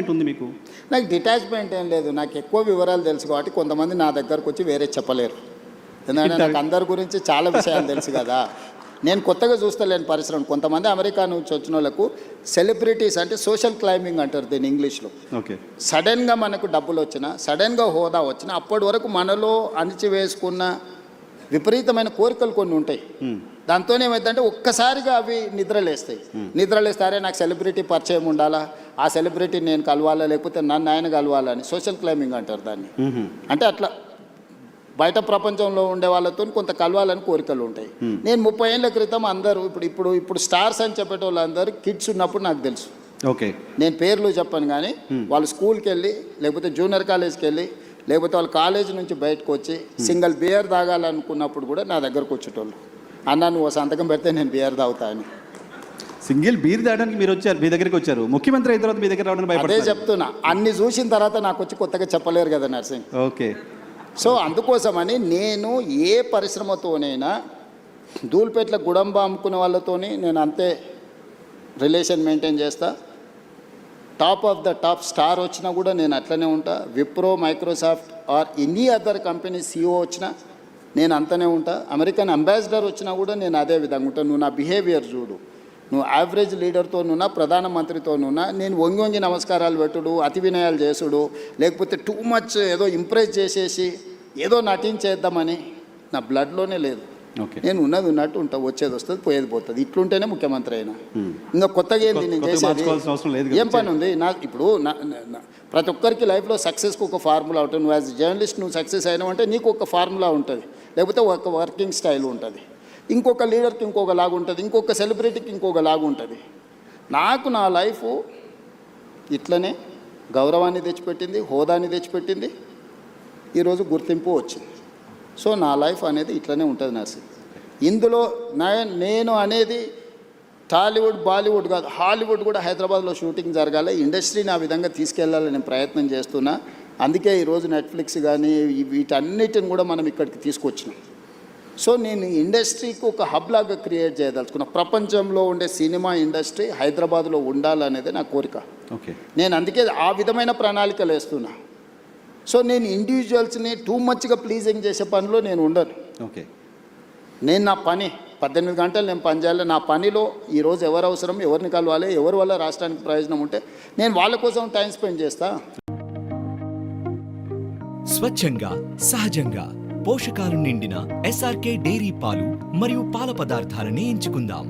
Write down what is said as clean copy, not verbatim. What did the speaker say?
Detachment ఉంది మీకు? నాకు డిటాచ్మెంట్ ఏం లేదు. నాకు ఎక్కువ వివరాలు తెలుసు కాబట్టి కొంతమంది నా దగ్గరకు వచ్చి వేరే చెప్పలేరు. ఎందుకంటే నాకు అందరి గురించి చాలా విషయాలు తెలుసు కదా. నేను కొత్తగా చూస్తలేను పరిశ్రమ. కొంతమంది అమెరికా నుంచి వచ్చిన వాళ్ళకు సెలబ్రిటీస్ అంటే సోషల్ క్లైంబింగ్ అంటారు దీన్ని ఇంగ్లీష్లో. ఓకే. సడన్గా మనకు డబ్బులు వచ్చినా, సడన్గా హోదా వచ్చినా, అప్పటి వరకు మనలో అణిచివేసుకున్న విపరీతమైన కోరికలు కొన్ని ఉంటాయి. దాంతో ఏమైందంటే ఒక్కసారిగా అవి నిద్రలేస్తారే నాకు సెలబ్రిటీ పరిచయం ఉండాలా, ఆ సెలబ్రిటీని నేను కలవాలా, లేకపోతే నన్ను ఆయన కలవాలా అని సోషల్ క్లైంబింగ్ అంటారు దాన్ని. అంటే అట్లా బయట ప్రపంచంలో ఉండే వాళ్ళతో కొంత కలవాలని కోరికలు ఉంటాయి. నేను 30 ఏళ్ళ క్రితం అందరూ ఇప్పుడు స్టార్స్ అని చెప్పేటోళ్ళు అందరూ కిడ్స్ ఉన్నప్పుడు నాకు తెలుసు. ఓకే. నేను పేర్లు చెప్పను కానీ వాళ్ళు స్కూల్కి వెళ్ళి, లేకపోతే జూనియర్ కాలేజ్కి వెళ్ళి, లేకపోతే వాళ్ళు కాలేజ్ నుంచి బయటకు వచ్చి సింగిల్ బియర్ తాగాలనుకున్నప్పుడు కూడా నా దగ్గరకు వచ్చేటోళ్ళు. అన్న నువ్వు సంతకం పెడితే నేను బియర్ తాగుతా అని. సింగిల్ బీర్ తాగడానికి మీరు వచ్చారు, మీ దగ్గరికి వచ్చారు. ముఖ్యమంత్రి అయిన తర్వాత మీ దగ్గర రావడానికి అదే భయపడతారు. చెప్తున్నా. అన్ని చూసిన తర్వాత నాకు వచ్చి కొత్తగా చెప్పలేరు కదా నర్సింగ్. ఓకే. సో అందుకోసమని నేను ఏ పరిశ్రమతోనైనా ధూళిపేటల గుడంబ అమ్ముకునే వాళ్ళతోని నేను అంతే రిలేషన్ మెయింటైన్ చేస్తా. Top of the top star వచ్చినా కూడా నేను అట్లనే ఉంటా. Wipro, Microsoft or any other company CEO వచ్చినా నేను అంతనే ఉంటా. అమెరికన్ అంబాసిడర్ వచ్చినా కూడా నేను అదే విధంగా ఉంటాను. నువ్వు నా బిహేవియర్ చూడు, నువ్వు యావరేజ్ లీడర్తోనున్నా, ప్రధానమంత్రితోనున్నా నేను వంగి నమస్కారాలు పెట్టుడు, అతి వినయాలు చేసుడు, లేకపోతే టూ మచ్ ఏదో ఇంప్రెస్ చేసేసి ఏదో నటించేద్దామని నా బ్లడ్లోనే లేదు. నేను ఉన్నది ఉన్నట్టు ఉంటా, వచ్చేది వస్తుంది, పోయేది పోతుంది. ఇట్లుంటేనే ముఖ్యమంత్రి అయినా. ఇంకా కొత్తగా ఏంది నేను చేసేది? ఏం పని ఉంది ఇప్పుడు ప్రతి ఒక్కరికి లైఫ్లో సక్సెస్కి ఒక ఫార్ములా ఉంటుంది. నువ్వు యాజ్ జర్నలిస్ట్ నువ్వు సక్సెస్ అయినావు అంటే నీకు ఒక ఫార్ములా ఉంటుంది, లేకపోతే ఒక వర్కింగ్ స్టైల్ ఉంటుంది. ఇంకొక లీడర్కి ఇంకొక లాగా ఉంటుంది, ఇంకొక సెలబ్రిటీకి ఇంకొక లాగా ఉంటుంది. నాకు నా లైఫ్ ఇట్లనే గౌరవాన్ని తెచ్చిపెట్టింది, హోదాని తెచ్చిపెట్టింది, ఈరోజు గుర్తింపు వచ్చింది. సో నా లైఫ్ అనేది ఇట్లనే ఉంటుంది నర్సి. ఇందులో నేను అనేది టాలీవుడ్, బాలీవుడ్ కాదు, హాలీవుడ్ కూడా హైదరాబాద్లో షూటింగ్ జరగాలి, ఇండస్ట్రీని ఆ విధంగా తీసుకెళ్లాలని ప్రయత్నం చేస్తున్నా. అందుకే ఈరోజు నెట్ఫ్లిక్స్ కానీ వీటన్నిటిని కూడా మనం ఇక్కడికి తీసుకొచ్చినాం. సో నేను ఇండస్ట్రీకి ఒక హబ్ లాగా క్రియేట్ చేయదలుచుకున్నా. ప్రపంచంలో ఉండే సినిమా ఇండస్ట్రీ హైదరాబాద్లో ఉండాలనేది నా కోరిక. ఓకే. నేను అందుకే ఆ విధమైన ప్రణాళికలు వేస్తున్నా. సో నేను ఇండివిజువల్స్ని టూ మచ్గా ప్లీజింగ్ చేసే పనిలో నేను ఉండను. ఓకే. నేను నా పని 18 గంటలు నేను పనిచేయాలి. నా పనిలో ఈరోజు ఎవరు అవసరం, ఎవరిని కలవాలి, ఎవరి వల్ల రాష్ట్రానికి ప్రయోజనం ఉంటే నేను వాళ్ళ కోసం టైం స్పెండ్ చేస్తా. స్వచ్ఛంగా, సహజంగా పోషకాలు నిండిన SRK డైరీ పాలు మరియు పాల పదార్థాలని ఎంచుకుందాం.